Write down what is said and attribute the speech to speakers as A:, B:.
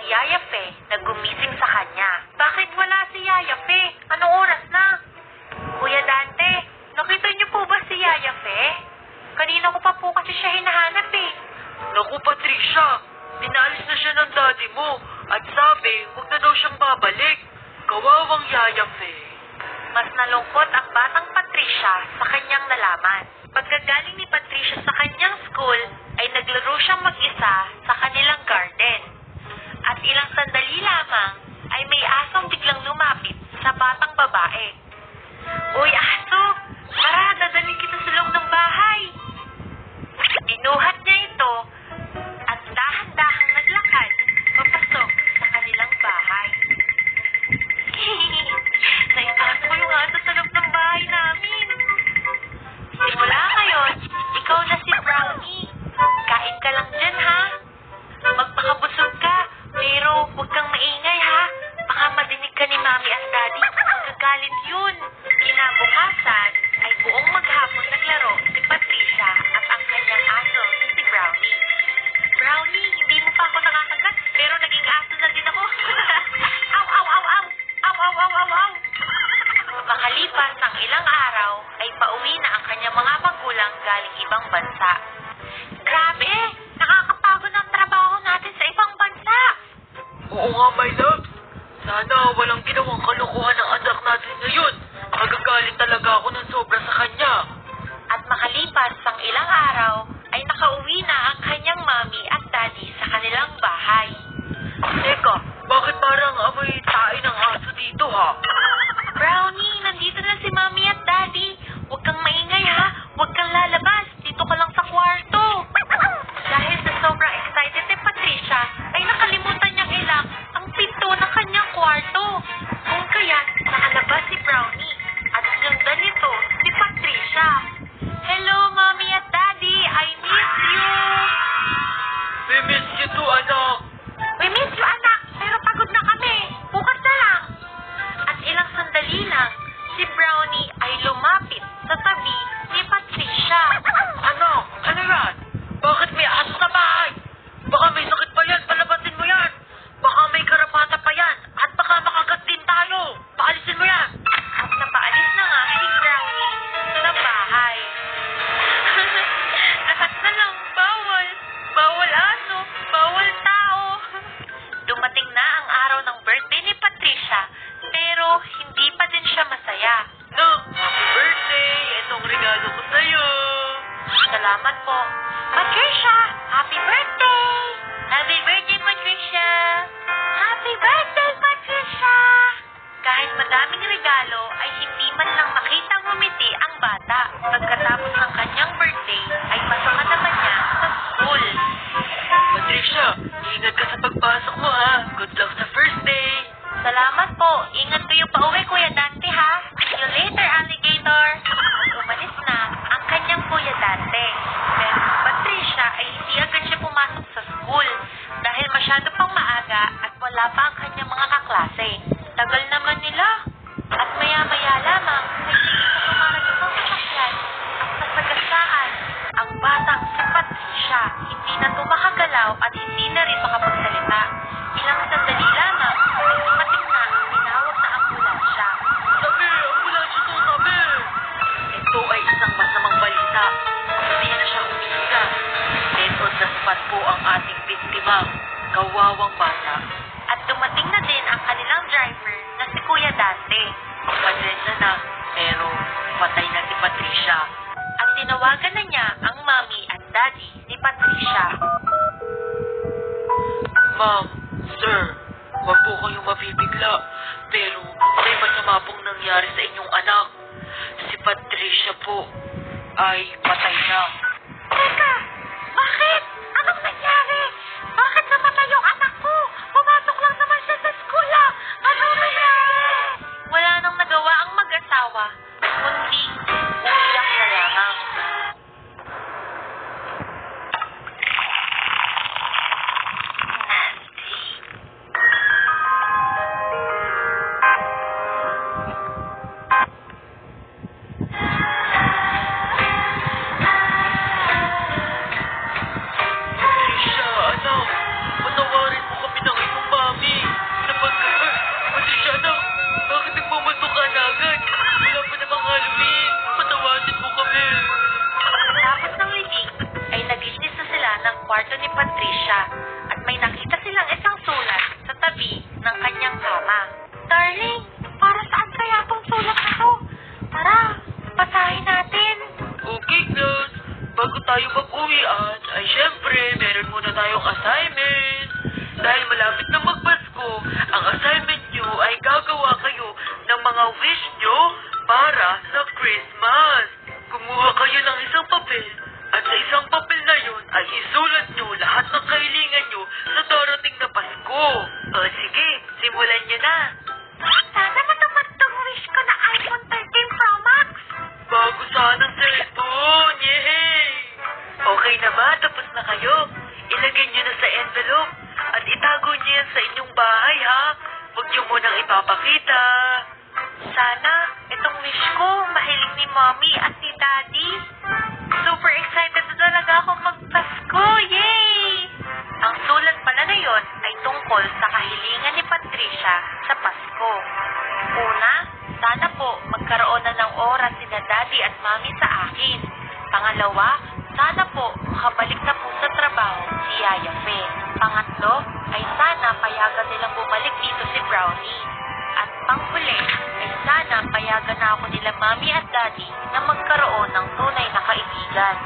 A: ng Yaya Fe na gumising sa kanya. Bakit wala si Yaya Fe? Anong oras na? Kuya Dante, nakita niyo po ba si Yaya Fe? Kanina ko pa po kasi siya hinahanap eh.
B: Naku, Patricia, pinalis na siya ng daddy mo at sabi, huwag na daw siyang babalik. Kawawang Yaya Fe.
A: Mas nalungkot ang batang Patricia sa kanyang nalaman. Pagkagaling ni Patricia sa kanyang school, ay naglaro siyang mag-isa sa kanilang garden. At ilang sandali lamang, ay may asong biglang lumapit sa batang babae. Uy, aso! Tara, dadalhin kita sa loob ng bahay! Binuhat niya ito at dahan-dahang naglakad papasok sa kanilang bahay. Naitaas mo yung aso sa loob ng bahay namin. Simula ngayon, ikaw na si Brownie. Kain ka lang dyan, ha? Magpakabusog ka, pero huwag kang maingay, ha? Baka madinig ka ni Mami at Daddy. Magagalit yun. Kinabukasan ay buong maghapon naglaro si Patricia at ang kanyang aso si Brownie. Brownie, hindi mo pa ako nakakagat, pero naging aso na din ako. Aw, aw, aw, aw! Aw, aw, aw, aw, aw! Makalipas ang ilang araw, ay pauwi na ang kanyang mga magulang galing ibang bansa. Grabe! Nakakapagod ang trabaho natin sa ibang bansa!
B: Oo nga, my loves. Sana walang ginawang kalukuhan ng anak natin ngayon. Magagalit talaga ako ng sobra sa kanya.
A: At makalipas ang ilang araw, ay nakauwi na ang kanyang mami at daddy sa kanilang bahay.
B: Teka, bakit parang amoy tae ng aso dito, ha?
A: Brownie, nandito na si mami at daddy. Huwag kang maingay, ha? Huwag kang lalabas. Dito ka lang sa kwarto. Dahil sa sobrang excited ni Patricia, ay nakalimutan niyang ilang ang pinto ng kanyang kwarto. Kung kaya't nakalabas si Brownie at sinundan nito si Patricia. Hello, Mommy at Daddy! I miss you!
B: We miss you too, anak.
A: We miss you, anak! Pero pagod na kami. Bukas na lang. At ilang sandali lang, si Brownie ay lumapit sa tabi ni Patricia.
B: Ano? Ano yan? Bakit may aso sa bahay? Baka may sakit pa yan. Palabasin mo yan. Baka may karapata pa yan. At baka makagat din tayo. Paalisin mo yan.
A: At napaalis na nga si Brownie sa bahay. Lahat na lang bawal. Bawal aso, bawal tao. Dumating na ang araw ng birthday ni Patricia, pero hindi pa din siya masaya.
B: No, happy birthday. Itong regalo ko sa'yo.
A: Salamat po. Patricia, happy birthday! Happy birthday, Patricia! Happy birthday, Patricia! Kahit madaming regalo, ay hindi man lang makitang ngumiti ang bata. Pagkatapos ng kanyang birthday, ay pasaka naman niya sa school.
B: Patricia, ingat ka sa pagpasok mo, ha? Good luck sa first day.
A: Salamat po. Ingat kayo pa uwi, Kuya Dante, ha? See you later, alligator. At umalis na ang kanyang Kuya Dante. Pero si Patricia ay hindi agad siya pumasok sa school dahil masyado pang maaga at wala pa ang kanyang mga kaklase. Tagal naman nila. At maya-maya lamang ay hindi sa tumarating ng sasakyan at nasagasaan ang batang si Patricia. Hindi na tumakagalaw at hindi na rin makapagsalita. Ilang sandali lamang ay dumating na ang tinawag na ambulansya.
B: Sabi, ambulansya to, sabi. Ito ay isang masamang balita. Hindi na siya umiiga. Dead on the spot po ang ating biktima. Kawawang bata.
A: At dumating na din ang kanilang driver na si Kuya Dante.
B: Pasensya na, pero patay na si Patricia.
A: At tinawagan na niya ang mami at daddy ni Patricia.
B: Ma'am, sir, wag po kayong mabibigla. Pero may masama pong nangyari sa inyong anak. Si Patricia po ay patay na.
A: Teka! Bakit? Anong nangyari? Bakit namatay yung anak ko? Pumasok lang naman siya sa school, ah! Ano nangyari? Wala nang nagawa ang mag-asawa, kundi umiyak na lamang.
B: Simulan nyo na.
A: Sana matupad tong wish ko na iPhone 13 Pro Max.
B: Bago sanang cellphone. Yay! Okay na ba? Tapos na kayo. Ilagay nyo na sa envelope. At itago nyo yan sa inyong bahay, ha? Huwag nyo munang ipapakita.
A: Sana itong wish ko mahiling ni Mommy at ni Daddy. Super excited na talaga ako magpasko. Yay! Ang sulat pala na yon ay tungkol sa kahilingan ni Patricia sa Pasko. Una, sana po magkaroon na ng oras sina Daddy at Mommy sa akin. Pangalawa, sana po makabalik na po sa trabaho si Yaya Fe. Pangatlo, ay sana payagan nilang bumalik dito si Brownie. At panghuli, ay sana payagan na ako nila Mommy at Daddy na magkaroon ng tunay na kaibigan.